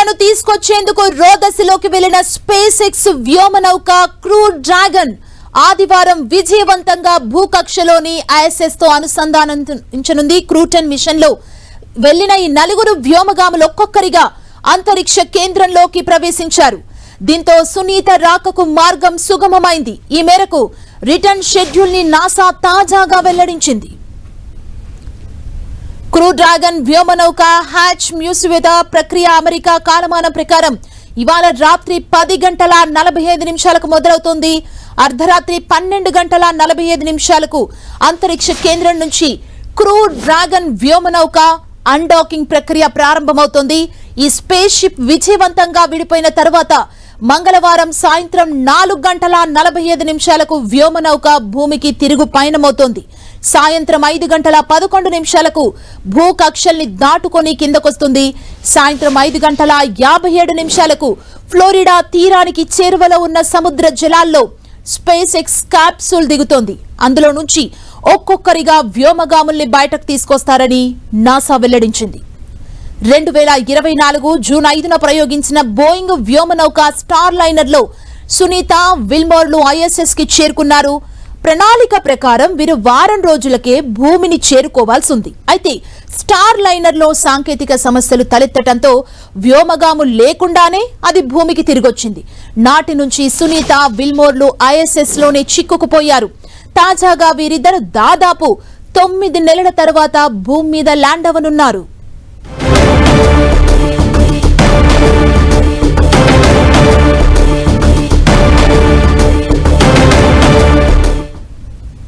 శాస్త్రవేత్తలను తీసుకొచ్చేందుకు రోదసిలోకి వెళ్లిన space X వ్యోమనౌక crew dragon ఆదివారం విజయవంతంగా భూకక్షలోని ఐఎస్ఎస్ తో అనుసంధానించనుంది. క్రూటన్ మిషన్ లో వెళ్లిన ఈ నలుగురు వ్యోమగాములు ఒక్కొక్కరిగా అంతరిక్ష కేంద్రంలోకి ప్రవేశించారు. దీంతో సునీత రాకకు మార్గం సుగమమైంది. ఈ మేరకు రిటర్న్ షెడ్యూల్ ని నాసా తాజాగా వెల్లడించింది. క్రూ డ్రాగన్ వ్యోమనౌక హ్యాచ్ మ్యూసివేత ప్రక్రియ అమెరికా కాలమానం ప్రకారం ఇవాళ రాత్రి 10 గంటల 45 నిమిషాలకు మొదలవుతోంది. అర్ధరాత్రి 12 గంటల 45 నిమిషాలకు అంతరిక్ష కేంద్రం నుంచి క్రూ డ్రాగన్ వ్యోమనౌక అన్డాకింగ్ ప్రక్రియ ప్రారంభమవుతోంది. ఈ స్పేస్ షిప్ విజయవంతంగా విడిపోయిన తర్వాత మంగళవారం సాయంత్రం 4 గంటల 45 నిమిషాలకు వ్యోమనౌక భూమికి తిరుగు పయనమవుతోంది. సాయంత్రం 5 గంటల 11 నిమిషాలకు భూకక్షల్ని దాటుకొని కిందకొస్తుంది. సాయంత్రం 5 గంటల 57 నిమిషాలకు ఫ్లోరిడా తీరానికి చేరువలో ఉన్న సముద్ర జలాల్లో స్పేస్ ఎక్స్ క్యాప్సూల్ దిగుతోంది. అందులో నుంచి ఒక్కొక్కరిగా వ్యోమగాముల్ని బయటకు తీసుకొస్తారని నాసా వెల్లడించింది. 2024 జూన్ 5న ప్రయోగించిన బోయింగ్ వ్యోమనౌక స్టార్ లైనర్ లో సునీత, విల్మోర్లు ఐఎస్ఎస్ కి చేరుకున్నారు. ప్రణాళిక ప్రకారం వీరు వారం రోజులకే భూమిని చేరుకోవాల్సి ఉంది. అయితే స్టార్ లైనర్ లో సాంకేతిక సమస్యలు తలెత్తడంతో వ్యోమగాము లేకుండానే అది భూమికి తిరిగొచ్చింది. నాటి నుంచి సునీత, విల్మోర్లు ఐఎస్ఎస్ లోనే చిక్కుకుపోయారు. తాజాగా వీరిద్దరు దాదాపు 9 నెలల తర్వాత భూమి మీద ల్యాండ్ అవనున్నారు.